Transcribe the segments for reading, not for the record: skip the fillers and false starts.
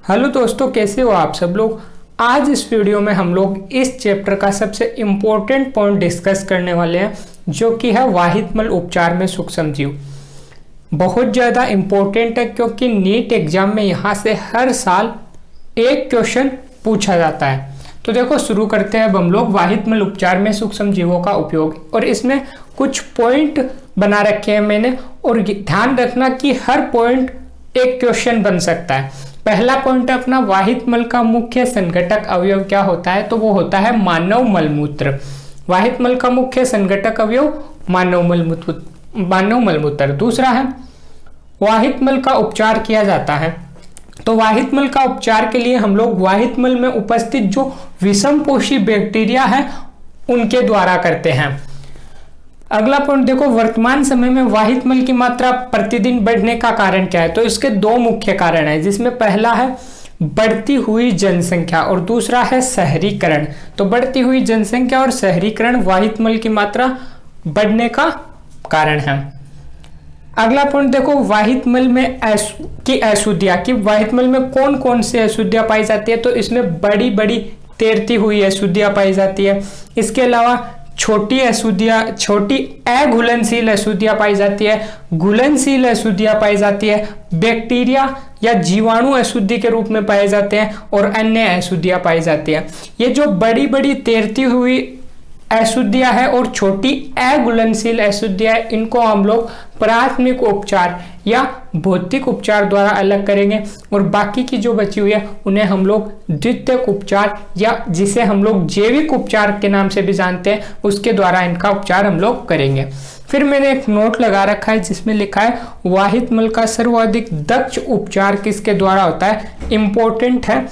Hello दोस्तों, कैसे हो आप सब लोग। आज इस वीडियो में हम लोग इस चैप्टर का सबसे इम्पोर्टेंट पॉइंट डिस्कस करने वाले हैं, जो कि है वाहित मल उपचार में सूक्ष्म जीव। बहुत ज़्यादा इम्पोर्टेंट है क्योंकि नीट एग्जाम में यहाँ से हर साल एक क्वेश्चन पूछा जाता है। तो देखो, शुरू करते हैं अब हम लोग वाहित मल उपचार में सूक्ष्म जीवों का उपयोग। और इसमें कुछ पॉइंट बना रखे हैं मैंने, और ध्यान रखना कि हर पॉइंट एक क्वेश्चन बन सकता है। पहला पॉइंट है अपना, वाहित मल का मुख्य संघटक अवयव क्या होता है, तो वो होता है मानव मलमूत्र। वाहित मल का मुख्य संघटक अवयव मानव मलमूत्र। दूसरा है वाहित मल का उपचार किया जाता है। तो वाहित मल का उपचार के लिए हम लोग वाहित मल में उपस्थित जो विषमपोषी बैक्टीरिया है उनके द्वारा करते हैं। अगला पॉइंट देखो, वर्तमान समय में वाहित मल की मात्रा प्रतिदिन बढ़ने का कारण क्या है, तो इसके दो मुख्य कारण है, जिसमें पहला है बढ़ती हुई जनसंख्या और दूसरा है शहरीकरण। तो बढ़ती हुई जनसंख्या और शहरीकरण वाहित मल की मात्रा बढ़ने का कारण है। अगला पॉइंट देखो, वाहित मल में की अशुद्धियां, कि वाहित मल में कौन कौन सी अशुद्धियां पाई जाती है, तो इसमें बड़ी बड़ी तैरती हुई अशुद्धियां पाई जाती है। इसके अलावा छोटी अशुद्धियां, छोटी अघुलनशील अशुद्धियां पाई जाती है, घुलनशील अशुद्धियां पाई जाती है, बैक्टीरिया या जीवाणु अशुद्धि के रूप में पाए जाते हैं, और अन्य अशुद्धियां पाई जाती है। ये जो बड़ी बड़ी तैरती हुई अशुद्धियां है और छोटी अघुलनशील अशुद्धियां है, इनको हम लोग प्राथमिक उपचार या भौतिक उपचार द्वारा अलग करेंगे, और बाकी की जो बची हुई है उन्हें हम लोग द्वितीयक उपचार या जिसे हम लोग जैविक उपचार के नाम से भी जानते हैं, उसके द्वारा इनका उपचार हम लोग करेंगे। फिर मैंने एक नोट लगा रखा है जिसमें लिखा है वाहित मल का सर्वाधिक दक्ष उपचार किसके द्वारा होता है। इंपॉर्टेंट है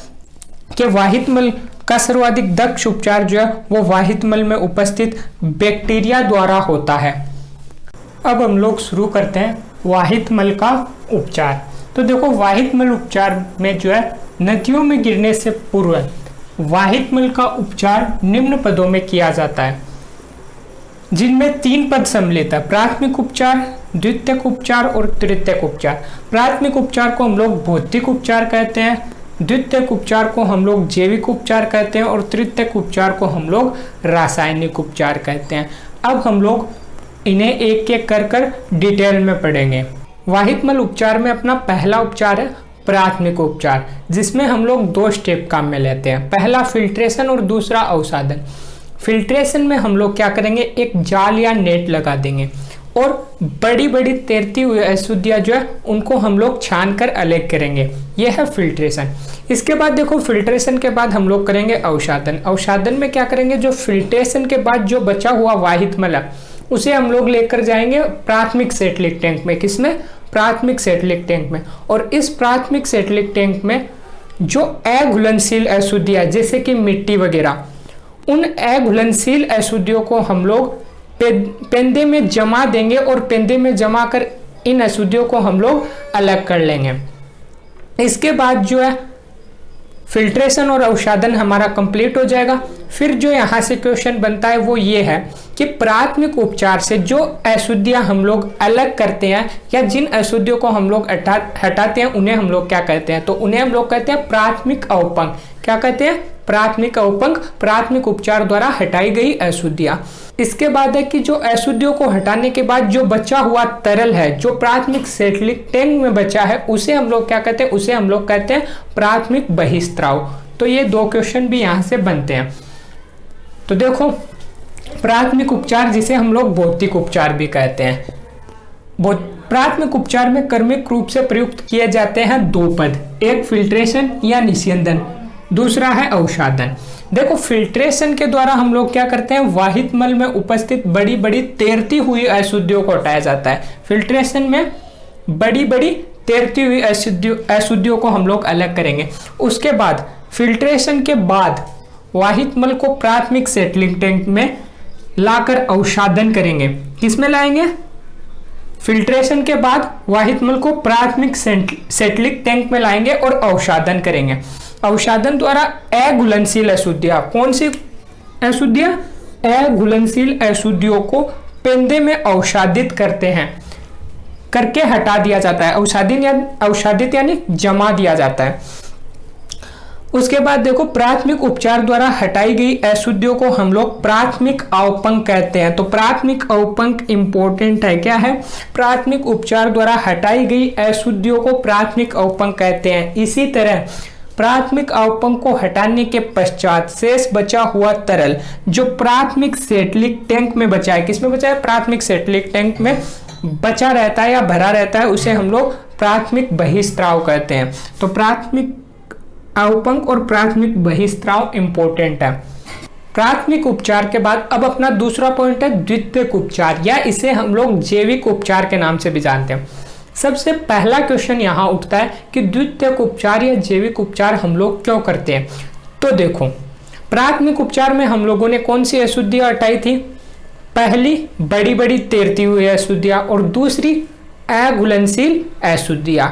कि वाहित मल का सर्वाधिक दक्ष उपचार जो है वो वाहित मल में उपस्थित बैक्टीरिया द्वारा होता है। अब हम लोग शुरू करते हैं वाहित मल का उपचार। तो देखो, वाहित मल उपचार में जो है नदियों में गिरने से पूर्व वाहित मल का उपचार निम्न पदों में किया जाता है, जिनमें 3 पद सम्मिलित है: प्राथमिक उपचार, द्वितीयक उपचार और तृतीयक उपचार। प्राथमिक उपचार को हम लोग भौतिक उपचार कहते हैं, द्वितीयक उपचार को हम लोग जैविक उपचार कहते हैं, और तृतीयक उपचार को हम लोग रासायनिक उपचार कहते हैं। अब हम लोग इन्हें एक एक कर डिटेल में पढ़ेंगे। वाहित मल उपचार में अपना पहला उपचार है प्राथमिक उपचार, जिसमें हम लोग 2 स्टेप काम में लेते हैं। पहला फिल्ट्रेशन और दूसरा अवसादन। फिल्ट्रेशन में हम लोग क्या करेंगे, एक जाल या नेट लगा देंगे, और बड़ी बड़ी तैरती हुई अशुद्धियां जो है उनको हम लोग छान कर अलग करेंगे। यह है फिल्ट्रेशन। इसके बाद देखो, फिल्ट्रेशन के बाद हम लोग करेंगे अवसादन। अवसादन में क्या करेंगे, जो फिल्ट्रेशन के बाद जो बचा हुआ वाहित मल है उसे हम लोग लेकर जाएंगे प्राथमिक सेटलिंग टैंक में। किसमें? प्राथमिक सेटलिंग टैंक में। और इस प्राथमिक सेटलिंग टैंक में जो अघुलनशील अशुद्धियां जैसे कि मिट्टी वगैरह, उन अघुलनशील अशुद्धियों को हम लोग पेंदे में जमा देंगे, और पेंदे में जमा कर इन अशुद्धियों को हम लोग अलग कर लेंगे। इसके बाद जो है फिल्ट्रेशन और अवसादन हमारा कंप्लीट हो जाएगा। फिर जो यहाँ से क्वेश्चन बनता है वो ये है कि प्राथमिक उपचार से जो अशुद्धियां हम लोग अलग करते हैं या जिन अशुद्धियों को हम लोग हटाते हैं उन्हें हम लोग क्या कहते हैं, तो उन्हें हम लोग कहते हैं प्राथमिक अवपंग। क्या कहते हैं? प्राथमिक अवपंग। प्राथमिक उपचार द्वारा हटाई गई अशुद्धियां। इसके बाद है कि जो अशुद्धियों को हटाने के बाद जो बचा हुआ तरल है, जो प्राथमिक सेटलिंग टैंक में बचा है, उसे हम लोग क्या कहते हैं, उसे हम लोग कहते हैं प्राथमिक बहिस्त्राव। तो ये 2 क्वेश्चन भी यहाँ से बनते हैं। तो देखो, प्राथमिक उपचार जिसे हम लोग भौतिक उपचार भी कहते हैं। प्राथमिक उपचार में क्रमिक रूप से प्रयुक्त किए जाते हैं 2 पद, एक फिल्ट्रेशन या निस्यंदन, दूसरा है अवसादन। देखो, फिल्ट्रेशन के द्वारा हम लोग क्या करते हैं, वाहित मल में उपस्थित बड़ी बड़ी तैरती हुई अशुद्धियों को हटाया जाता है। फिल्ट्रेशन में बड़ी बड़ी तैरती हुई अशुद्धियों को हम लोग अलग करेंगे। उसके बाद फिल्ट्रेशन के बाद वाहित मल को प्राथमिक सेटलिंग टैंक में लाकर अवसादन करेंगे। किसमें लाएंगे? फिल्ट्रेशन के बाद वाहित मल को प्राथमिक सेटलिंग टैंक में लाएंगे और अवसादन करेंगे। अवसादन द्वारा अघुलनशील अशुद्धियां, कौन सी अशुद्धियां? अघुलनशील अशुद्धियों को पेंदे में अवसादित करके हटा दिया जाता है। अवसादित यानी जमा दिया जाता है। उसके बाद देखो प्राथमिक उपचार द्वारा हटाई गई अशुद्धियों को हम लोग प्राथमिक अवपंक कहते हैं। तो प्राथमिक अवपंक इंपॉर्टेंट है, क्या है? प्राथमिक उपचार द्वारा हटाई गई अशुद्धियों को प्राथमिक अवपंक कहते हैं। इसी तरह प्राथमिक अवपंक को हटाने के पश्चात शेष बचा हुआ तरल जो प्राथमिक सेटलिक टैंक में बचा है, किसमें बचा है? प्राथमिक सेटलिक टैंक में बचा रहता है या भरा रहता है, उसे हम लोग प्राथमिक बहिस्त्राव कहते हैं। तो प्राथमिक अवपंक और प्राथमिक बहिस्त्राव इंपॉर्टेंट है। प्राथमिक उपचार के बाद अब अपना दूसरा पॉइंट है द्वितीयक उपचार, या इसे हम लोग जैविक उपचार के नाम से भी जानते हैं। सबसे पहला क्वेश्चन यहाँ उठता है कि द्वितीयक उपचार या जैविक उपचार हम लोग क्यों करते हैं? तो देखो प्राथमिक उपचार में हम लोगों ने कौन सी अशुद्धियां हटाई थी? पहली बड़ी बड़ी तैरती हुई अशुद्धियां और दूसरी अघुलनशील अशुद्धियां।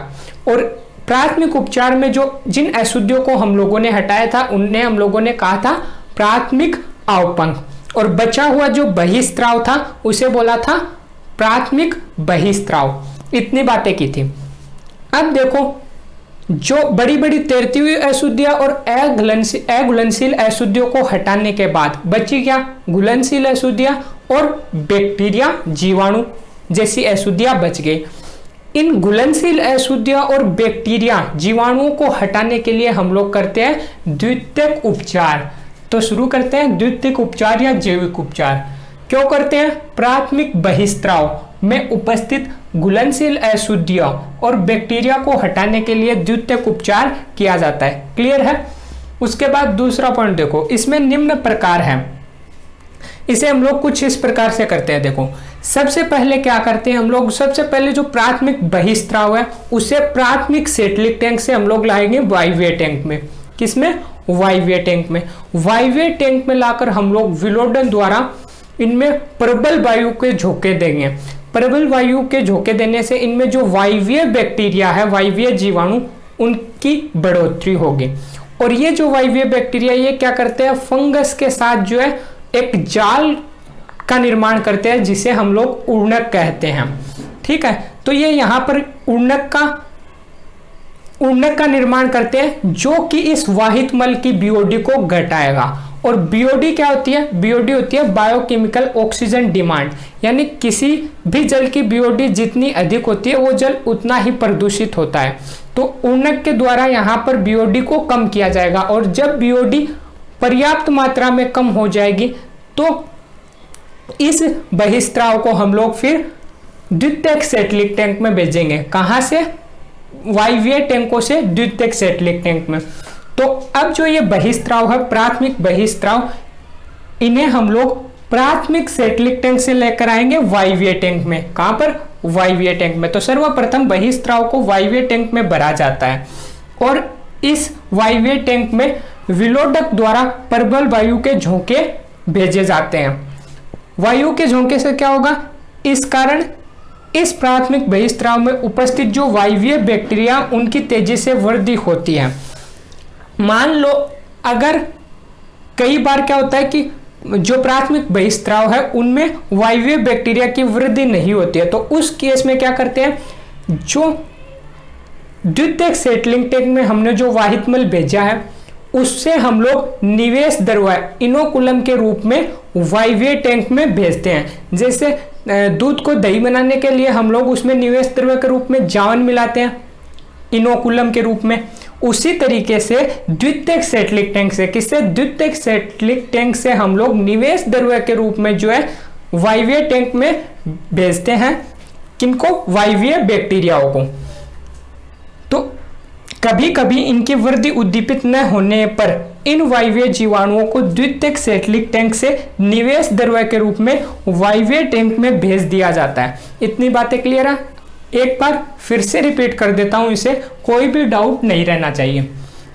और प्राथमिक उपचार में जो जिन अशुद्धियों को हम लोगों ने हटाया था उन्हें हम लोगों ने कहा था प्राथमिक अवपंक, और बचा हुआ जो बहिस्त्राव था उसे बोला था प्राथमिक बहिस्त्राव। इतनी बातें की थी। अब देखो जो बड़ी बड़ी तैरती हुई अशुद्धियां और अघुलनशील अशुद्धियों को हटाने के बाद बची क्या? घुलनशील अशुद्धियां और बैक्टीरिया जीवाणु जैसी अशुद्धियां बच गई। इन घुलनशील अशुद्धियां और बैक्टीरिया जीवाणुओं को हटाने के लिए हम लोग करते हैं द्वितीयक उपचार। तो शुरू करते हैं द्वितीयक उपचार या जैविक उपचार। क्यों करते हैं? प्राथमिक बहिस्त्राव में उपस्थित घुलनशील अशुद्धियों और बैक्टीरिया को हटाने के लिए द्वितीयक उपचार किया जाता है। क्लियर है? उसके बाद दूसरा पॉइंट देखो, इसमें निम्न प्रकार है। इसे हम लोग कुछ इस प्रकार से करते हैं। देखो सबसे पहले क्या करते हैं हम लोग? सबसे पहले जो प्राथमिक बहिस्त्राव है उसे प्राथमिक सेटलिक टैंक से हम लोग लाएंगे वायवीय टैंक में। किसमें? वायवीय टैंक में। वायवीय टैंक में लाकर हम लोग विलोडन द्वारा इनमें प्रबल वायु के झोंके देंगे। प्रबल वायु के झोंके देने से इनमें जो वायवीय बैक्टीरिया है, वायवीय जीवाणु, उनकी बढ़ोतरी होगी। और ये जो वायवीय बैक्टीरिया ये क्या करते हैं? फंगस के साथ जो है एक जाल का निर्माण करते हैं जिसे हम लोग उर्णक कहते हैं। ठीक है, तो ये यहाँ पर उर्णक का निर्माण करते हैं जो कि इस वाहित मल की बीओडी को घटाएगा। और बीओडी क्या होती है? बीओडी होती है बायोकेमिकल ऑक्सीजन डिमांड, यानी किसी भी जल की बीओडी जितनी अधिक होती है वो जल उतना ही प्रदूषित होता है। तो उर्णक के द्वारा यहाँ पर बीओडी को कम किया जाएगा, और जब बीओडी पर्याप्त मात्रा में कम हो जाएगी तो इस बहिस्त्राव को हम लोग फिर द्वितीयक सेटलिक टैंक में भेजेंगे। कहाँ से? वायवीय टैंकों से द्वितीयक सेटलिक टैंक में। तो अब जो ये बहिस्त्राव है, प्राथमिक बहिस्त्राव, इन्हें हम लोग प्राथमिक सेटलिक टैंक से लेकर आएंगे वायवीय टैंक में। कहां पर? वायवीय टैंक में। तो सर्वप्रथम बहिस्त्राव को वायवीय टैंक में भरा जाता है और इस वायवीय टैंक में विलोडक द्वारा प्रबल वायु के झोंके भेजे जाते हैं। वायु के झोंके से क्या होगा? इस कारण इस प्राथमिक बहिस्त्राव में उपस्थित जो वायवीय बैक्टीरिया उनकी तेजी से वृद्धि होती है। मान लो अगर कई बार क्या होता है कि जो प्राथमिक बहिस्त्राव है उनमें वायवीय बैक्टीरिया की वृद्धि नहीं होती है, तो उस केस में क्या करते हैं? जो द्वितीयक सेटलिंग टैंक में हमने जो वाहितमल भेजा है उससे हम लोग निवेश द्रव्य इनोकुलम के रूप में वायवीय टैंक में भेजते हैं। जैसे दूध को दही बनाने के लिए हम लोग उसमें निवेश द्रव्य के रूप में जावन मिलाते हैं इनोकुलम के रूप में, उसी तरीके से द्वितीयक सेटलिक टैंक से, किससे? द्वितीयक सेटलिक टैंक से हम लोग निवेश द्रव्य के रूप में जो है वायवीय टैंक में भेजते हैं। किनको? वायवीय बैक्टीरियाओं को। तो कभी कभी इनकी वृद्धि उद्दीपित न होने पर इन वायवीय जीवाणुओं को द्वितीयक सेटलिक टैंक से निवेश द्रव्य के रूप में वायवीय टैंक में भेज दिया जाता है। इतनी बातें क्लियर है? एक बार फिर से रिपीट कर देता हूं, इसे कोई भी डाउट नहीं रहना चाहिए।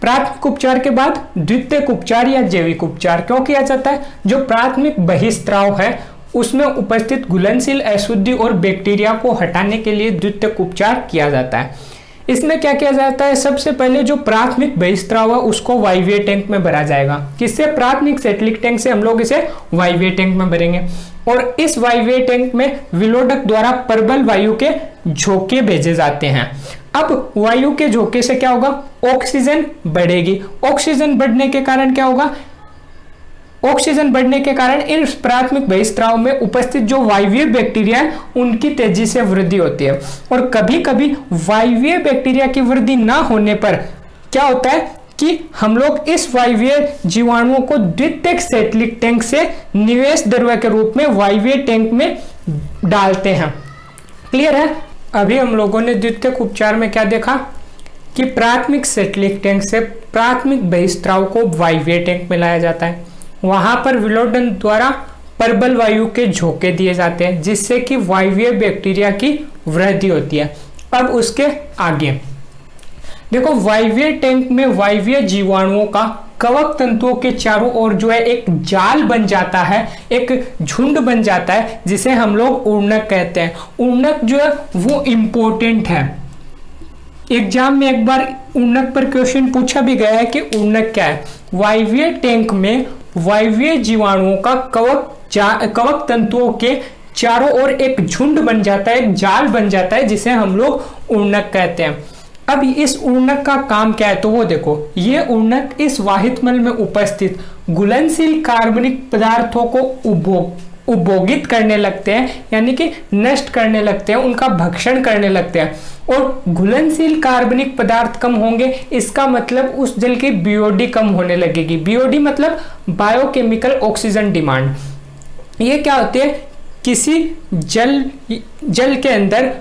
प्राथमिक उपचार के बाद द्वितीयक उपचार या जैविक उपचार क्यों किया जाता है? जो प्राथमिक बहिस्त्राव है उसमें उपस्थित घुलनशील अशुद्धि और बैक्टीरिया को हटाने के लिए द्वितीयक उपचार किया जाता है। इसमें क्या किया जाता है? सबसे पहले जो प्राथमिक बहिस्त्राव है उसको वायवीय टैंक में भरा जाएगा। किससे? प्राथमिक सेटलिक टैंक से हम लोग इसे वायवीय टैंक में भरेंगे और इस वायवीय टैंक में विलोडक द्वारा प्रबल वायु के झोंके भेजे जाते हैं। अब वायु के झोंके से क्या होगा, ऑक्सीजन बढ़ेगी। ऑक्सीजन बढ़ने के कारण क्या होगा, ऑक्सीजन बढ़ने के कारण इन प्राथमिक बहिस्त्राव में उपस्थित जो वायवीय बैक्टीरिया है उनकी तेजी से वृद्धि होती है। और कभी कभी वायवीय बैक्टीरिया की वृद्धि ना होने पर क्या होता है कि हम लोग इस वायवीय जीवाणुओं को द्वितीयक सेटलिक टैंक से निवेश द्रव्य के रूप में वायवीय टैंक में डालते हैं। क्लियर है। अभी हम लोगों ने द्वितीयक उपचार में क्या देखा कि प्राथमिक सेटलिक टैंक से प्राथमिक बहिस्त्राव को वायवीय टैंक में लाया जाता है, वहां पर विलोडन द्वारा प्रबल वायु के झोंके दिए जाते हैं जिससे कि वायवीय बैक्टीरिया की वृद्धि होती है। अब उसके आगे देखो, वायवीय टैंक में वायवीय जीवाणुओं का कवक तंतुओं के चारों ओर जो है एक जाल बन जाता है, एक झुंड बन जाता है जिसे हम लोग उर्णक कहते हैं। उर्णक जो है वो इंपॉर्टेंट है। एग्जाम में एक बार उर्णक पर क्वेश्चन पूछा भी गया है कि उर्णक क्या है। वायवीय टैंक में वायवीय जीवाणुओं का कवक तंतुओं के चारों ओर एक झुंड बन जाता है, एक जाल बन जाता है जिसे हम लोग उर्णक कहते हैं। अब इस उर्णक का काम क्या है, तो वो देखो, ये उर्णक इस वाहितमल में उपस्थित घुलनशील कार्बनिक पदार्थों को उपभोगित करने लगते हैं, यानी कि नष्ट करने लगते हैं, उनका भक्षण करने लगते हैं। और घुलनशील कार्बनिक पदार्थ कम होंगे, इसका मतलब उस जल की बीओडी कम होने लगेगी। बीओडी मतलब बायोकेमिकल ऑक्सीजन डिमांड। ये क्या होती है, किसी जल के अंदर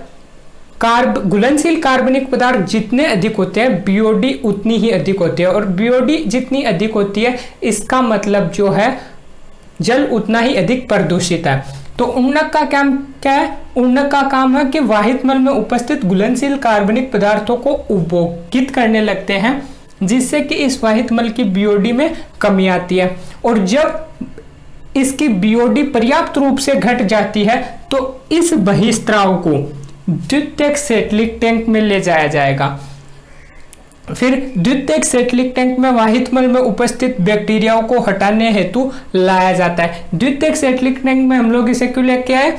घुलनशील कार्बनिक पदार्थ जितने अधिक होते हैं बीओडी उतनी ही अधिक होती है, और बीओडी जितनी अधिक होती है इसका मतलब जो है जल उतना ही अधिक प्रदूषित है। तो उर्णक का काम क्या है, उर्णक का काम है कि वाहितमल में उपस्थित घुलनशील कार्बनिक पदार्थों को उपभोगित करने लगते हैं जिससे कि इस वाहितमल की बीओडी में कमी आती है। और जब इसकी बीओडी पर्याप्त रूप से घट जाती है तो इस बहिस्त्राव को द्वितीयक सेटलिक टैंक में ले जाया जाएगा। फिर द्वितीयक सेटलिक टैंक में वाहितमल में उपस्थित बैक्टीरियाओं को हटाने हेतु लाया जाता है। द्वितीयक सेटलिक टैंक में हम लोग इसे क्यों लेके आए,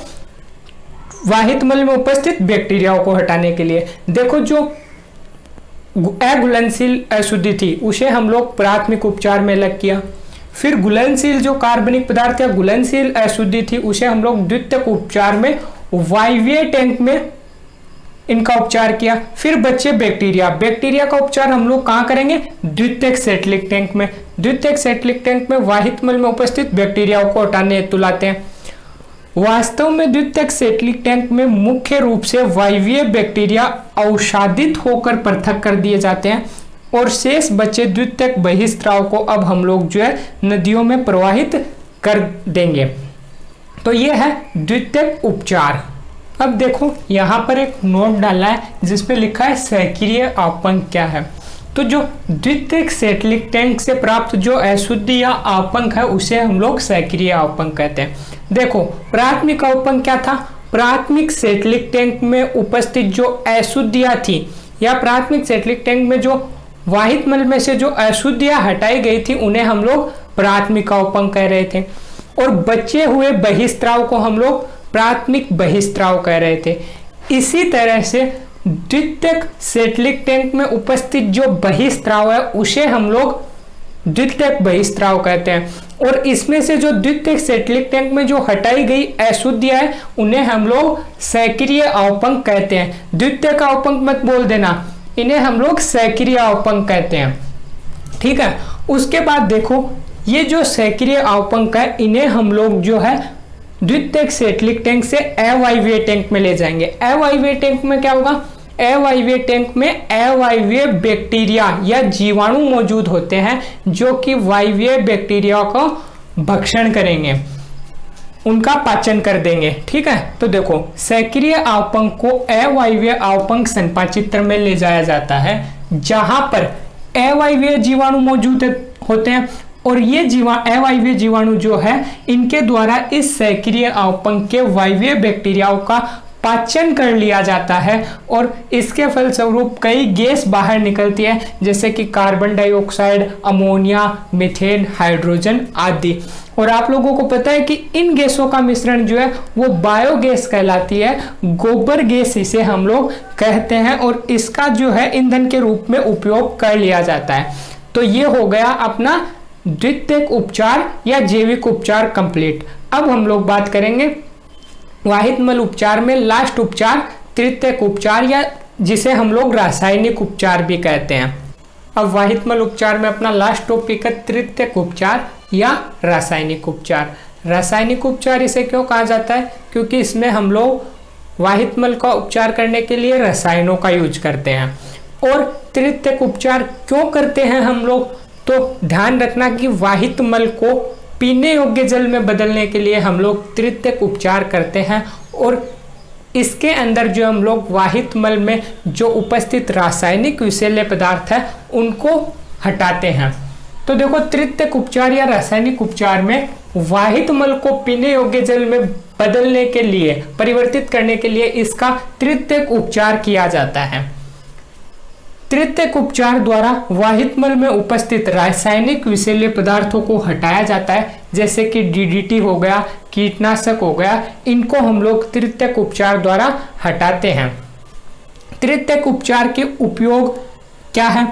वाहितमल में उपस्थित बैक्टीरियाओं को हटाने के लिए। देखो, जो अघुलनशील अशुद्धि थी उसे हम लोग प्राथमिक उपचार में अलग किया, फिर घुलनशील जो कार्बनिक पदार्थ या घुलनशील अशुद्धि थी उसे हम लोग द्वितीयक उपचार में वायवीय टैंक में इनका उपचार किया। फिर बचे बैक्टीरिया का उपचार हम लोग कहाँ करेंगे, द्वितीयक सेटलिक टैंक में। द्वितीयक सेटलिक टैंक में वाहितमल में उपस्थित बैक्टीरियाओं को हटाने हेतु लाते हैं। वास्तव में द्वितीयक सेटलिक टैंक में मुख्य रूप से वायवीय बैक्टीरिया अवसादित होकर पृथक कर दिए जाते हैं और शेष बचे द्वितीयक बहिस्त्राव को अब हम लोग जो है नदियों में प्रवाहित कर देंगे। तो ये है द्वितीयक उपचार। अब देखो, यहाँ पर एक नोट डाला है जिसपे लिखा है सक्रिय अपंक क्या है। तो जो द्वितीयक सेटलिक टैंक से प्राप्त जो अशुद्धि या अपंक है उसे हम लोग सक्रिय अपंक कहते हैं। देखो, प्राथमिक अपंक क्या था, प्राथमिक सेटलिक टैंक में उपस्थित जो अशुद्धियां थी या प्राथमिक सेटलिक टैंक में जो वाहितमल में से जो अशुद्धियां हटाई गई थी उन्हें हम लोग प्राथमिक अपंक कह रहे थे, और बचे हुए बहिस्त्राव को हम लोग प्राथमिक बहिस्त्राव कह रहे थे। इसी तरह से द्वितीयक सेटलिक टैंक में उपस्थित जो बहिस्त्राव है उसे हम लोग द्वितीयक बहिस्त्राव कहते हैं, और इसमें से जो द्वितीयक सेटलिक टैंक में जो हटाई गई अशुद्धियां है उन्हें हम लोग सक्रिय अपंक कहते हैं। द्वितीयक अपंक मत बोल देना, इन्हें हम लोग सक्रिय अपंक कहते हैं। ठीक है। उसके बाद देखो, ये जो सक्रिय अपंक है इन्हें हम लोग जो है द्वितीयक सेटलिक टैंक से अवायवीय टैंक में ले जाएंगे। अवायवीय टैंक में क्या होगा, अवायवीय टैंक में अवायवीय बैक्टीरिया या जीवाणु मौजूद होते हैं जो कि वायवीय बैक्टीरिया को भक्षण करेंगे, उनका पाचन कर देंगे। ठीक है। तो देखो, सक्रिय अपंक को अवायवीय अपंक संपाचित्र में ले जाया जाता है जहां पर अवायवीय जीवाणु मौजूद होते हैं, और ये अवायवीय जीवाणु जो है इनके द्वारा इस सक्रिय अपंक के वायवीय बैक्टीरियाओं का पाचन कर लिया जाता है और इसके फलस्वरूप कई गैस बाहर निकलती है, जैसे कि carbon dioxide, ammonia, methane, hydrogen आदि। और आप लोगों को पता है कि इन गैसों का मिश्रण जो है वो बायोगैस कहलाती है, गोबर गैस इसे हम लोग कहते हैं, और इसका जो है ईंधन के रूप में उपयोग कर लिया जाता है। तो ये हो गया अपना द्वितीयक उपचार या जैविक उपचार कंप्लीट। अब हम लोग बात करेंगे वाहित मल उपचार में लास्ट उपचार तृतीयक उपचार, या जिसे हम लोग रासायनिक उपचार भी कहते हैं। अब वाहित मल उपचार में अपना लास्ट टॉपिक है तृतीयक उपचार या रासायनिक उपचार। रासायनिक उपचार इसे क्यों कहा जाता है? क्योंकि इसमें हम लोग वाहित मल का उपचार करने के लिए रसायनों का यूज करते हैं। और तृतीयक उपचार क्यों करते हैं हम लोग? तो ध्यान रखना कि वाहित मल को पीने योग्य जल में बदलने के लिए हम लोग तृतीयक उपचार करते हैं, और इसके अंदर जो हम लोग वाहित मल में जो उपस्थित रासायनिक विषैले पदार्थ है उनको हटाते हैं। तो देखो, तृतीयक उपचार या रासायनिक उपचार में वाहित मल को पीने योग्य जल में बदलने के लिए, परिवर्तित करने के लिए इसका तृतीयक उपचार किया जाता है। तृतीयक उपचार द्वारा वाहित मल में उपस्थित रासायनिक विषैले पदार्थों को हटाया जाता है, जैसे कि डीडीटी हो गया, कीटनाशक हो गया, इनको हम लोग तृतीयक उपचार द्वारा हटाते हैं। तृतीयक उपचार के उपयोग क्या है?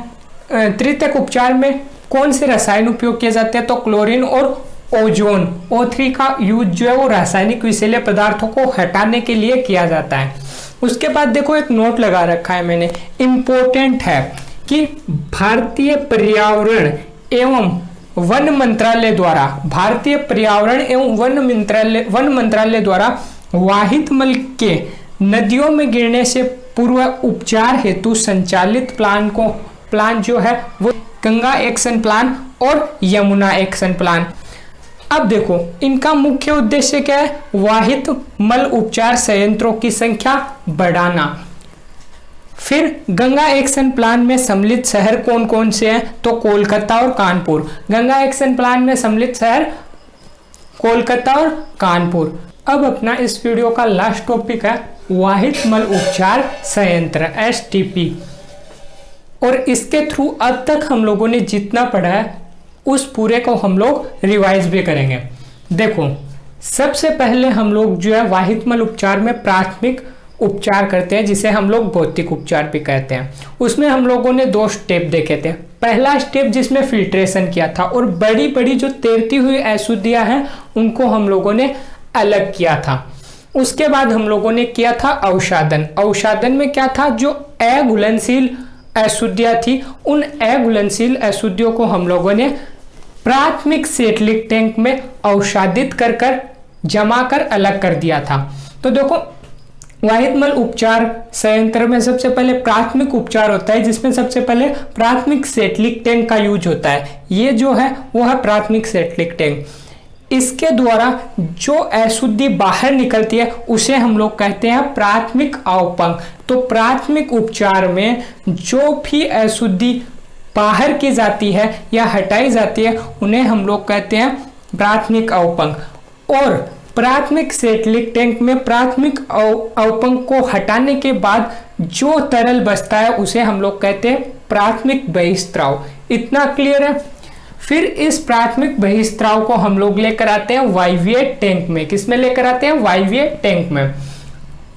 तृतीयक उपचार में कौन से रसायन उपयोग किए जाते हैं? तो क्लोरीन और ओजोन O3 का यूज जो है वो रासायनिक विषैले पदार्थों को हटाने के लिए किया जाता है। उसके बाद देखो, एक नोट लगा रखा है मैंने, इम्पोर्टेंट है कि भारतीय पर्यावरण एवं वन मंत्रालय द्वारा, भारतीय पर्यावरण एवं वन मंत्रालय द्वारा वाहित मल के नदियों में गिरने से पूर्व उपचार हेतु संचालित प्लान जो है वो गंगा एक्शन प्लान और यमुना एक्शन प्लान। अब देखो, इनका मुख्य उद्देश्य क्या है? वाहित मल उपचार संयंत्रों की संख्या बढ़ाना। फिर गंगा एक्शन प्लान में सम्मिलित शहर कौन कौन से हैं? तो कोलकाता और कानपुर। गंगा एक्शन प्लान में सम्मिलित शहर कोलकाता और कानपुर। अब अपना इस वीडियो का लास्ट टॉपिक है वाहित मल उपचार संयंत्र STP, और इसके थ्रू अब तक हम लोगों ने जितना पढ़ा है उस पूरे को हम लोग रिवाइज भी करेंगे। देखो, सबसे पहले हम लोग जो है वाहित मल उपचार में प्राथमिक उपचार करते हैं, जिसे हम लोग भौतिक उपचार भी कहते हैं। उसमें हम लोगों ने 2 स्टेप देखे थे। पहला स्टेप जिसमें फिल्ट्रेशन किया था, और बड़ी बड़ी जो तैरती हुई अशुद्धियां हैं उनको हम लोगों ने अलग किया था। उसके बाद हम लोगों ने किया था अवसादन। अवसादन में क्या था? जो अघुलनशील अशुद्धियां थी, उन अघुलनशील अशुद्धियों को हम लोगों ने प्राथमिक सेटलिक टैंक में अवसादित कर जमा कर अलग कर दिया था। तो देखो, वाहित मल उपचार संयंत्र में सबसे पहले प्राथमिक उपचार होता है, जिसमें सबसे पहले प्राथमिक सेटलिक टैंक का यूज होता है। ये जो है वो है प्राथमिक सेटलिक टैंक। इसके द्वारा जो अशुद्धि बाहर निकलती है उसे हम लोग कहते हैं प्राथमिक अवपंग। तो प्राथमिक उपचार में जो भी अशुद्धि बाहर की जाती है या हटाई जाती है उन्हें हम लोग कहते हैं प्राथमिक अवपंग। और प्राथमिक सेटलिक टैंक में प्राथमिक अवपंग को हटाने के बाद जो तरल बचता है उसे हम लोग कहते हैं प्राथमिक बहिस्त्राव। इतना क्लियर है? फिर इस प्राथमिक बहिस्त्राव को हम लोग लेकर आते हैं वायवीय टैंक में। किसमें लेकर आते हैं? वायवीय टैंक में।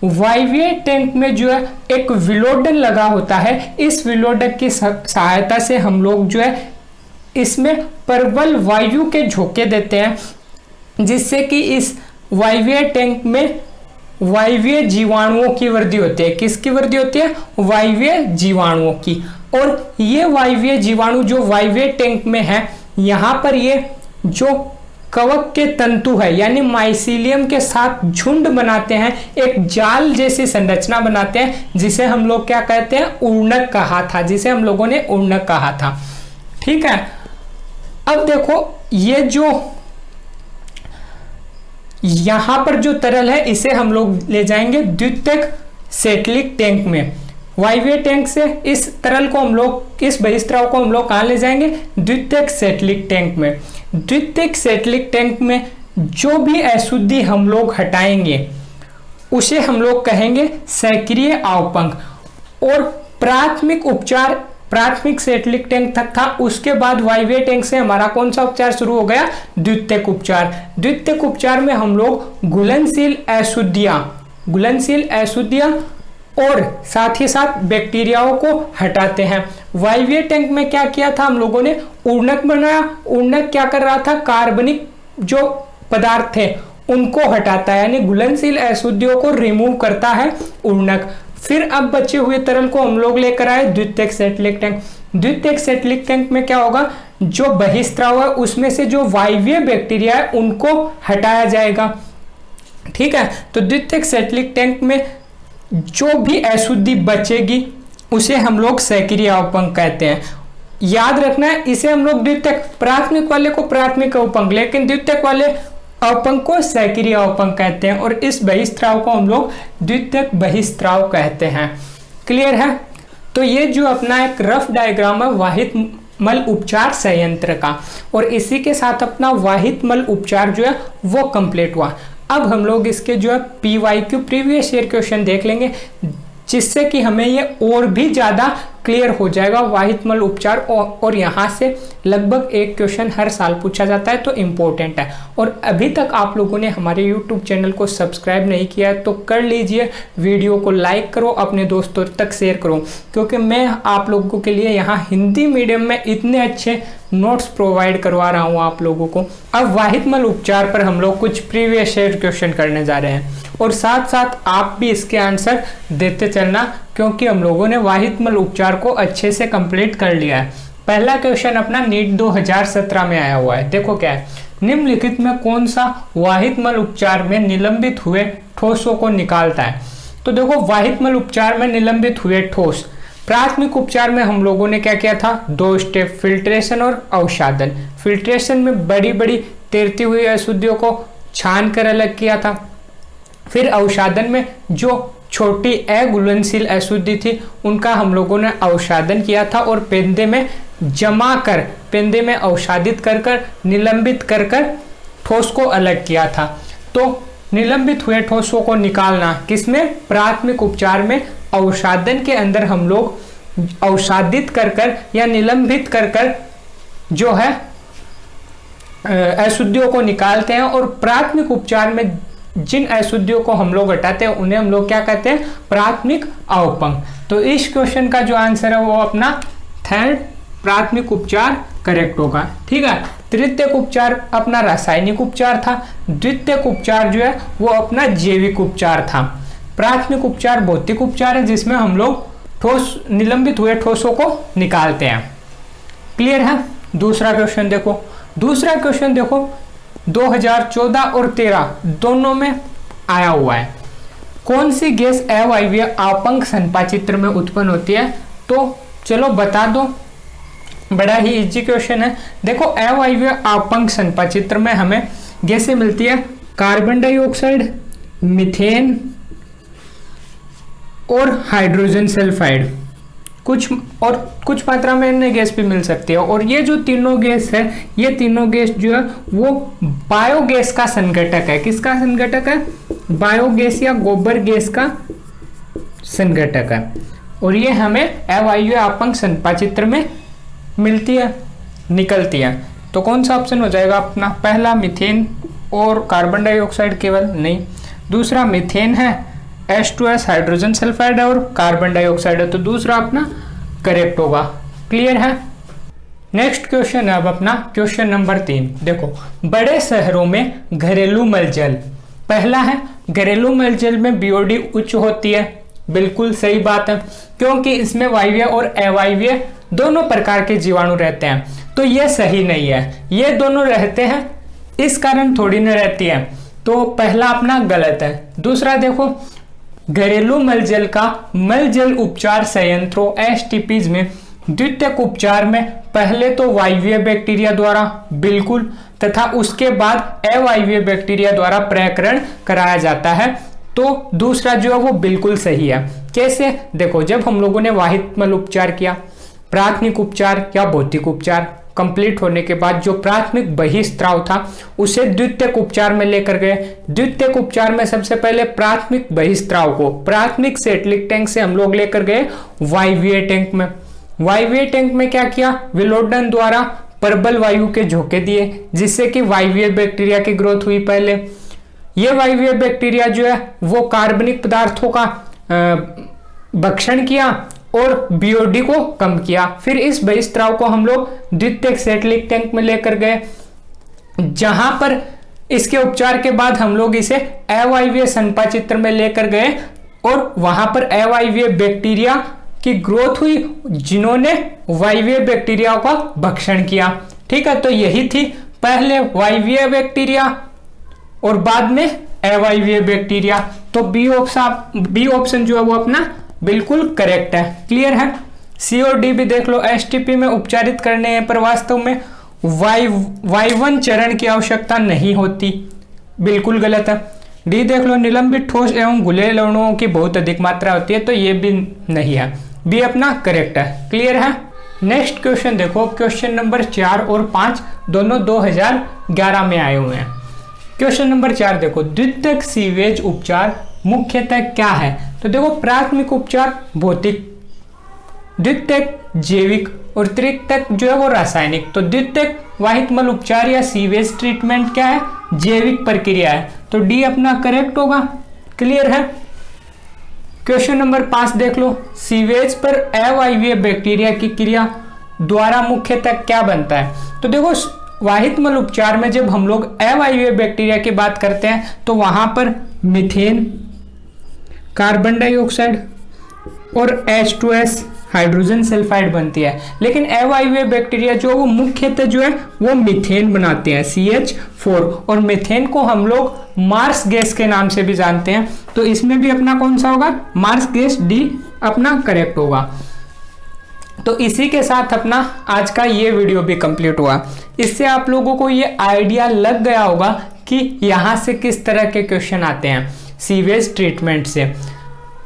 वायवीय टैंक में जो है एक विलोडन लगा होता है। इस विलोडन की सहायता से हम लोग जो है इसमें प्रबल वायु के झोंके देते हैं, जिससे कि इस वायवीय टैंक में वायवीय जीवाणुओं की वृद्धि होती है। किसकी वृद्धि होती है? वायवीय जीवाणुओं की। और ये वायवीय जीवाणु जो वायवीय टैंक में है, यहाँ पर ये जो कवक के तंतु है यानी माइसीलियम के साथ झुंड बनाते हैं, एक जाल जैसी संरचना बनाते हैं, जिसे हम लोग क्या कहते हैं? उर्णक कहा था, जिसे हम लोगों ने उर्णक कहा था। ठीक है। अब देखो, ये जो यहां पर जो तरल है इसे हम लोग ले जाएंगे द्वितीयक सेटलिक टैंक में। वायवीय टैंक से इस तरल को हम लोग, इस बहिस्त्राव को हम लोग कहां ले जाएंगे? द्वितीयक सेटलिक टैंक में। द्वितीयक सेटलिक टैंक में जो भी अशुद्धि हम लोग हटाएंगे उसे हम लोग कहेंगे सक्रिय अवपंक। और प्राथमिक उपचार, प्राथमिक सेप्टिक टैंक तक था, उसके बाद वायवीय टैंक से हमारा कौन सा उपचार शुरू हो गया, द्वितीयक उपचार। द्वितीयक उपचार में हम लोग घुलनशील अशुद्धियां और साथ ही साथ बैक्टीरियाओं को हटाते हैं। वायवीय टैंक में क्या किया था हम लोगों ने, उर्णक बनाया। उर्णक क्या कर रहा था, कार्बनिक जो पदार्थ थे उनको हटाता है, यानी घुलनशील अशुद्धियों को रिमूव करता है उर्णक। फिर अब बचे हुए तरल को हम लोग लेकर आए द्वितीयक सेप्टिक टैंक। द्वितीयक सेप्टिक टैंक में क्या होगा, जो बहिस्त्राव है उसमें से जो वायवीय बैक्टीरिया है उनको हटाया जाएगा। ठीक है, तो द्वितीयक सेप्टिक टैंक में जो भी अशुद्धि बचेगी उसे हम लोग सक्रिय अवपंक कहते हैं। याद रखना है, इसे हम लोग द्वितीयक, प्राथमिक वाले को प्राथमिक अवपंक, लेकिन द्वितीयक वाले अवपंक को सक्रिय अवपंक कहते हैं। और इस बहिस्त्राव को हम लोग द्वितीयक बहिस्त्राव कहते हैं। क्लियर है? तो ये जो अपना एक रफ डायग्राम है वाहित मल उपचार संयंत्र का, और इसी के साथ अपना वाहित मल उपचार जो है वो कंप्लीट हुआ। अब हम लोग इसके जो है PYQ प्रीवियस ईयर क्वेश्चन देख लेंगे, जिससे कि हमें ये और भी ज़्यादा क्लियर हो जाएगा वाहित मल उपचार। और यहाँ से लगभग एक क्वेश्चन हर साल पूछा जाता है, तो इम्पोर्टेंट है। और अभी तक आप लोगों ने हमारे YouTube चैनल को सब्सक्राइब नहीं किया है तो कर लीजिए, वीडियो को लाइक करो, अपने दोस्तों तक शेयर करो, क्योंकि मैं आप लोगों के लिए यहाँ हिंदी मीडियम में इतने अच्छे नोट्स प्रोवाइड करवा रहा हूँ आप लोगों को। अब वाहित मल उपचार पर हम लोग कुछ प्रीवियस ईयर क्वेश्चन करने जा रहे हैं, और साथ साथ आप भी इसके आंसर देते चलना, क्योंकि हम लोगों ने वाहित मल उपचार को अच्छे से कंप्लीट कर लिया है। पहला क्वेश्चन अपना नीट 2017 में आया हुआ है। देखो क्या है, निम्नलिखित में कौन सा वाहित मल उपचार में निलंबित हुए ठोसों को निकालता है। तो देखो, वाहित मल उपचार में निलंबित हुए ठोस, प्राथमिक उपचार में हम लोगों ने क्या किया था, 2 स्टेप, फिल्ट्रेशन और अवसादन। फिल्ट्रेशन में बड़ी बड़ी तैरती हुई अशुद्धियों को छान कर अलग किया था। फिर अवसादन में जो छोटी अघुलनशील अशुद्धि थी उनका हम लोगों ने अवसादन किया था, और पेंदे में जमा कर, पेंदे में अवसादित कर कर, निलंबित कर कर ठोस को अलग किया था। तो निलंबित हुए ठोसों को निकालना किसमें, प्राथमिक उपचार में अवसादन के अंदर हम लोग अवसादित कर कर या निलंबित कर कर जो है अशुद्धियों को निकालते हैं। और प्राथमिक उपचार में जिन अशुद्धियों को हम लोग हटाते हैं उन्हें हम लोग क्या कहते हैं, प्राथमिक अवपंक। तो इस क्वेश्चन का जो आंसर है वो अपना थर्ड प्राथमिक उपचार करेक्ट होगा। ठीक है, तृतीयक उपचार अपना रासायनिक उपचार था, द्वितीयक उपचार जो है वो अपना जैविक उपचार था। प्राथमिक उपचार भौतिक उपचार है, जिसमें हम लोग ठोस, निलंबित हुए ठोसों को निकालते हैं। क्लियर है? दूसरा क्वेश्चन देखो, 2014 और 13 दोनों में आया हुआ है। कौन सी गैस अवायवीय अवपंक संपाचित्र में उत्पन्न होती है? तो चलो बता दो, बड़ा ही इजी क्वेश्चन है। देखो, अवायवीय अवपंक संपाचित्र में हमें गैसें मिलती है कार्बन डाइऑक्साइड, मीथेन और हाइड्रोजन सल्फाइड। कुछ मात्रा में अन्य गैस भी मिल सकती है। और ये जो तीनों गैस है, ये तीनों गैस जो है वो बायोगैस का संघटक है। किसका संघटक है? बायोगैस या गोबर गैस का संघटक है। और ये हमें अवायवीय अवपंक संपाचित्र में मिलती है, निकलती है। तो कौन सा ऑप्शन हो जाएगा अपना? पहला मीथेन और कार्बन डाइऑक्साइड केवल नहीं, दूसरा मीथेन है, H2S हाइड्रोजन सल्फाइड है, और कार्बन डाइऑक्साइड है। तो दूसरा अपना करेक्ट होगा। क्लियर है? नेक्स्ट क्वेश्चन है अब अपना क्वेश्चन नंबर 3। देखो, बड़े शहरों में घरेलू मलजल, पहला है घरेलू मलजल में BOD उच्च होती है। बिल्कुल सही बात है, क्योंकि इसमें वायवीय और अवायवीय दोनों प्रकार के जीवाणु रहते हैं। तो ये सही नहीं है, ये दोनों रहते हैं, इस कारण थोड़ी न रहती है। तो पहला अपना गलत है। दूसरा देखो, घरेलू मलजल का मलजल उपचार संयंत्रों STPs में द्वितीयक उपचार में पहले तो वायवीय बैक्टीरिया द्वारा बिल्कुल, तथा उसके बाद अवायवीय बैक्टीरिया द्वारा प्रकरण कराया जाता है। तो दूसरा जो है वो बिल्कुल सही है। कैसे? देखो, जब हम लोगों ने वाहित मल उपचार किया, प्राथमिक उपचार या भौतिक उपचार, कंप्लीट होने के बाद जो प्राथमिक बहिस्त्राव था उसे द्वितीयक उपचार में लेकर गए। द्वितीयक उपचार में सबसे पहले प्राथमिक बहिस्त्राव को प्राथमिक सेटलिक टैंक से हम लोग लेकर गए वायवीय टैंक में। वायवीय टैंक में क्या किया, विलोडन द्वारा प्रबल वायु के झोंके दिए जिससे कि वायवीय बैक्टीरिया की ग्रोथ हुई। पहले ये वायवीय बैक्टीरिया जो है वो कार्बनिक पदार्थों का भक्षण किया और बीओडी को कम किया। फिर इस बहिस्त्राव को हम लोग द्वितीयक सेटलिक टैंक में लेकर गए, जहां पर इसके उपचार के बाद हम लोग इसे अवायवीय संपाचित्र में लेकर गए और वहां पर अवायवीय बैक्टीरिया की ग्रोथ हुई जिन्होंने वायवीय बैक्टीरिया का भक्षण किया। ठीक है, तो यही थी पहले वायवीय बैक्टीरिया और बाद में अवायवीय बैक्टीरिया। तो बी ऑप्शन जो है वो अपना बिल्कुल करेक्ट है। क्लियर है। सी और डी भी देख लो। एसटीपी में उपचारित करने पर वास्तव में Y1 चरण की आवश्यकता नहीं होती, बिल्कुल गलत है। डी देख लो, निलंबित ठोस एवं घुले लवणों की बहुत अधिक मात्रा होती है, तो ये भी नहीं है। बी अपना करेक्ट है। क्लियर है। नेक्स्ट क्वेश्चन देखो, क्वेश्चन नंबर 4 और 5 दोनों 2011 में आए हुए हैं। क्वेश्चन नंबर 4 देखो, द्वितीयक सीवेज उपचार मुख्यतः क्या है। तो देखो, प्राथमिक उपचार भौतिक, द्वितीयक जैविक और तृतीयक जो है वो रासायनिक। तो द्वितीयक वाहित मल उपचार या सीवेज ट्रीटमेंट क्या है, जैविक प्रक्रिया है, तो डी अपना करेक्ट होगा। क्लियर है। क्वेश्चन नंबर 5 देख लो, सीवेज पर अवायवीय बैक्टीरिया की क्रिया द्वारा मुख्यतः क्या बनता है। तो देखो, वाहित मल उपचार में जब हम लोग अवायवीय बैक्टीरिया की बात करते हैं तो वहां पर मीथेन, कार्बन डाइऑक्साइड और H2S हाइड्रोजन सल्फाइड बनती है। लेकिन अवायवीय बैक्टीरिया जो वो मुख्यतः जो है वो मीथेन बनाते हैं, CH4, और मीथेन को हम लोग मार्स गैस के नाम से भी जानते हैं। तो इसमें भी अपना कौन सा होगा, मार्स गैस, डी अपना करेक्ट होगा। तो इसी के साथ अपना आज का ये वीडियो भी कंप्लीट हुआ। इससे आप लोगों को ये आइडिया लग गया होगा कि यहाँ से किस तरह के क्वेश्चन आते हैं सीवेज ट्रीटमेंट से।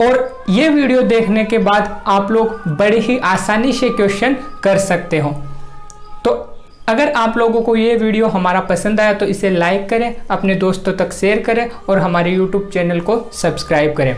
और ये वीडियो देखने के बाद आप लोग बड़े ही आसानी से क्वेश्चन कर सकते हो। तो अगर आप लोगों को ये वीडियो हमारा पसंद आया तो इसे लाइक करें, अपने दोस्तों तक शेयर करें और हमारे YouTube चैनल को सब्सक्राइब करें।